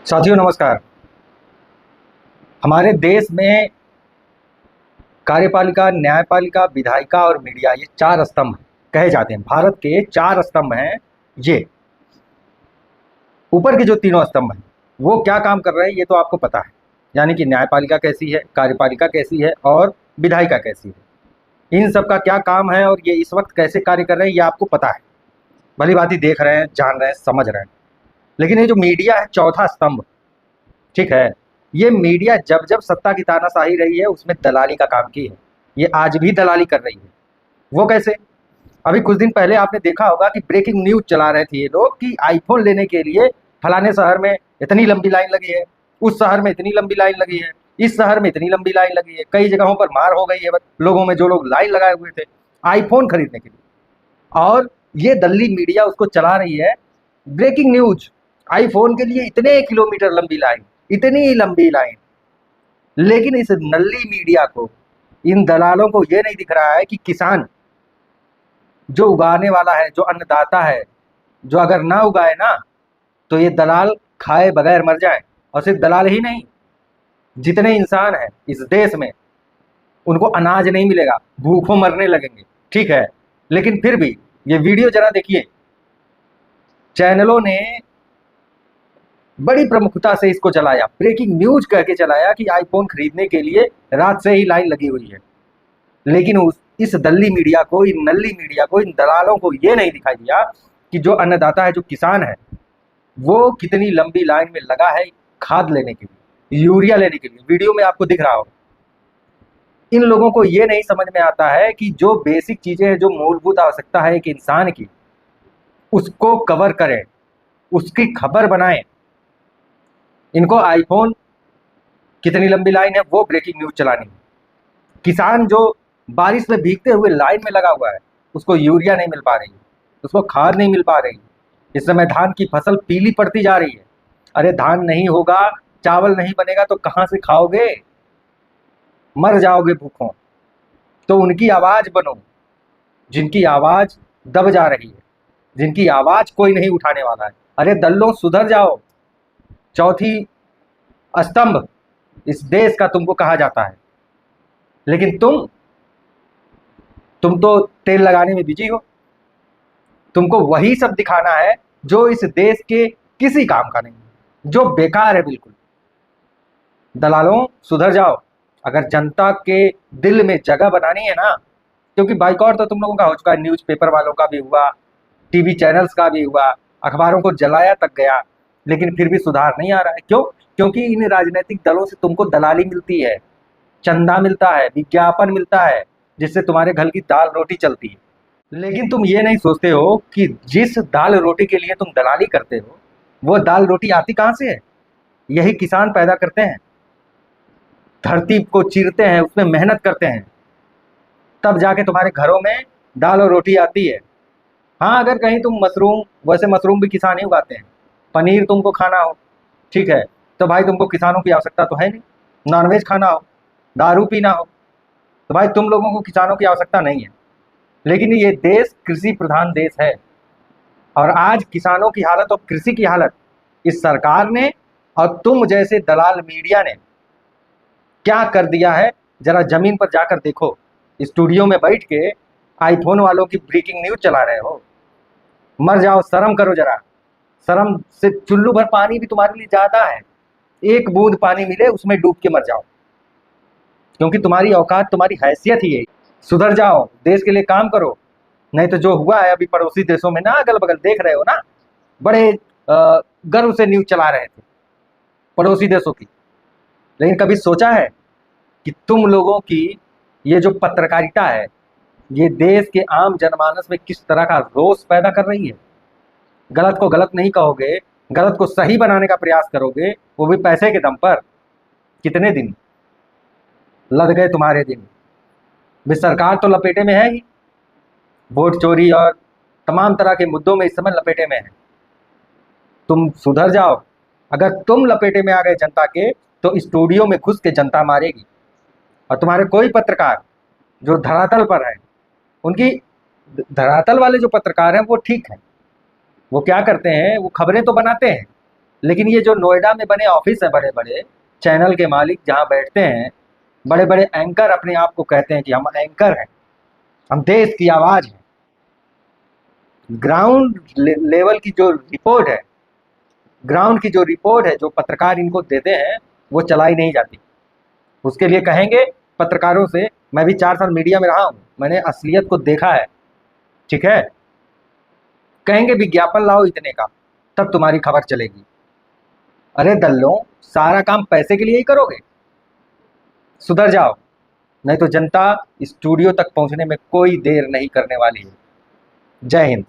साथियों नमस्कार। हमारे देश में कार्यपालिका, न्यायपालिका, विधायिका और मीडिया, ये चार स्तंभ कहे जाते हैं। भारत के चार स्तंभ हैं। ये ऊपर के जो तीनों स्तंभ हैं वो क्या काम कर रहे हैं ये तो आपको पता है, यानी कि न्यायपालिका कैसी है, कार्यपालिका कैसी है और विधायिका कैसी है। इन सब का क्या काम है और ये इस वक्त कैसे कार्य कर रहे हैं ये आपको पता है, भली भांति देख रहे हैं, जान रहे हैं, समझ रहे हैं। लेकिन ये जो मीडिया है, चौथा स्तंभ, ठीक है, ये मीडिया जब जब सत्ता की तानाशाही रही है उसमें दलाली का काम की है। ये आज भी दलाली कर रही है। वो कैसे? अभी कुछ दिन पहले आपने देखा होगा कि ब्रेकिंग न्यूज चला रहे थे ये लोग कि आईफोन लेने के लिए फलाने शहर में इतनी लंबी लाइन लगी है, उस शहर में इतनी लंबी लाइन लगी है, इस शहर में इतनी लंबी लाइन लगी है, कई जगहों पर मार हो गई है लोगों में, जो लोग लाइन लगाए हुए थे आईफोन खरीदने के लिए। और ये दिल्ली मीडिया उसको चला रही है, ब्रेकिंग न्यूज, आईफोन के लिए इतने किलोमीटर लंबी लाइन, इतनी लंबी लाइन। लेकिन इस नल्ली मीडिया को, इन दलालों को ये नहीं दिख रहा है कि किसान जो उगाने वाला है, जो अन्नदाता है, जो अगर ना उगाए ना तो ये दलाल खाए बगैर मर जाए। और सिर्फ दलाल ही नहीं, जितने इंसान हैं इस देश में उनको अनाज नहीं मिलेगा, भूखों मरने लगेंगे। ठीक है, लेकिन फिर भी ये वीडियो जरा देखिए, चैनलों ने बड़ी प्रमुखता से इसको चलाया, ब्रेकिंग न्यूज कह के चलाया कि आईफोन खरीदने के लिए रात से ही लाइन लगी हुई है। लेकिन इस दल्ली मीडिया को, इन नल्ली मीडिया को, इन दलालों को ये नहीं दिखाई दिया कि जो अन्नदाता है, जो किसान है, वो कितनी लंबी लाइन में लगा है खाद लेने के लिए, यूरिया लेने के लिए। वीडियो में आपको दिख रहा हो। इन लोगों को ये नहीं समझ में आता है कि जो बेसिक चीजें हैं, जो मूलभूत आवश्यकता है एक इंसान की, उसको कवर करें, उसकी खबर बनाएं। इनको आईफोन, कितनी लंबी लाइन है, वो ब्रेकिंग न्यूज चलानी है। किसान जो बारिश में भीगते हुए लाइन में लगा हुआ है, उसको यूरिया नहीं मिल पा रही है, उसको खाद नहीं मिल पा रही है। इस समय धान की फसल पीली पड़ती जा रही है। अरे धान नहीं होगा, चावल नहीं बनेगा तो कहाँ से खाओगे? मर जाओगे भूखों। तो उनकी आवाज बनो, जिनकी आवाज दब जा रही है, जिनकी आवाज कोई नहीं उठाने वाला है। अरे दल्लों सुधर जाओ। चौथी स्तंभ इस देश का तुमको कहा जाता है, लेकिन तुम तो तेल लगाने में बिजी हो। तुमको वही सब दिखाना है जो इस देश के किसी काम का नहीं, जो बेकार है बिल्कुल। दलालों सुधर जाओ। अगर जनता के दिल में जगह बनानी है ना, क्योंकि बाइकआउट तो तुम लोगों का हो चुका है, न्यूज़पेपर वालों का भी हुआ, टीवी चैनल्स का भी हुआ, अखबारों को जलाया तक गया, लेकिन फिर भी सुधार नहीं आ रहा है। क्यों? क्योंकि इन राजनीतिक दलों से तुमको दलाली मिलती है, चंदा मिलता है, विज्ञापन मिलता है, जिससे तुम्हारे घर की दाल रोटी चलती है। लेकिन तुम ये नहीं सोचते हो कि जिस दाल रोटी के लिए तुम दलाली करते हो, वो दाल रोटी आती कहाँ से है? यही किसान पैदा करते हैं, धरती को चीरते हैं, उसमें मेहनत करते हैं, तब जाके तुम्हारे घरों में दाल और रोटी आती है। हाँ, अगर कहीं तुम मशरूम, वैसे मशरूम भी किसान ही उगाते हैं, पनीर तुमको खाना हो, ठीक है, तो भाई तुमको किसानों की आवश्यकता तो है नहीं। नॉनवेज खाना हो, दारू पीना हो, तो भाई तुम लोगों को किसानों की आवश्यकता नहीं है। लेकिन ये देश कृषि प्रधान देश है, और आज किसानों की हालत और कृषि की हालत इस सरकार ने और तुम जैसे दलाल मीडिया ने क्या कर दिया है, जरा जमीन पर जाकर देखो। स्टूडियो में बैठ के आईफोन वालों की ब्रेकिंग न्यूज चला रहे हो। मर जाओ, शर्म करो जरा। शर्म से चुल्लू भर पानी भी तुम्हारे लिए ज्यादा है। एक बूंद पानी मिले उसमें डूब के मर जाओ, क्योंकि तुम्हारी औकात, तुम्हारी हैसियत ही है। सुधर जाओ, देश के लिए काम करो। नहीं तो जो हुआ है अभी पड़ोसी देशों में ना, अगल बगल देख रहे हो ना, बड़े गर्व से न्यूज चला रहे थे पड़ोसी देशों की। लेकिन कभी सोचा है कि तुम लोगों की ये जो पत्रकारिता है, ये देश के आम जनमानस में किस तरह का रोष पैदा कर रही है? गलत को गलत नहीं कहोगे, गलत को सही बनाने का प्रयास करोगे, वो भी पैसे के दम पर। कितने दिन लद गए तुम्हारे दिन। भी सरकार तो लपेटे में है ही, वोट चोरी और तमाम तरह के मुद्दों में इस समय लपेटे में है। तुम सुधर जाओ। अगर तुम लपेटे में आ गए जनता के, तो स्टूडियो में घुस के जनता मारेगी। और तुम्हारे कोई पत्रकार जो धरातल पर है, उनकी, धरातल वाले जो पत्रकार हैं वो ठीक हैं, वो क्या करते हैं, वो खबरें तो बनाते हैं, लेकिन ये जो नोएडा में बने ऑफिस हैं बड़े बड़े, चैनल के मालिक जहाँ बैठते हैं, बड़े बड़े एंकर अपने आप को कहते हैं कि हम एंकर हैं, हम देश की आवाज़ हैं। ग्राउंड लेवल की जो रिपोर्ट है, ग्राउंड की जो रिपोर्ट है, जो पत्रकार इनको देते हैं, वो चलाई नहीं जाती। उसके लिए कहेंगे पत्रकारों से, मैं भी 4 साल मीडिया में रहा हूँ, मैंने असलियत को देखा है, ठीक है। कहेंगे विज्ञापन लाओ इतने का, तब तुम्हारी खबर चलेगी। अरे दल्लों, सारा काम पैसे के लिए ही करोगे? सुधर जाओ, नहीं तो जनता स्टूडियो तक पहुंचने में कोई देर नहीं करने वाली है। जय हिंद।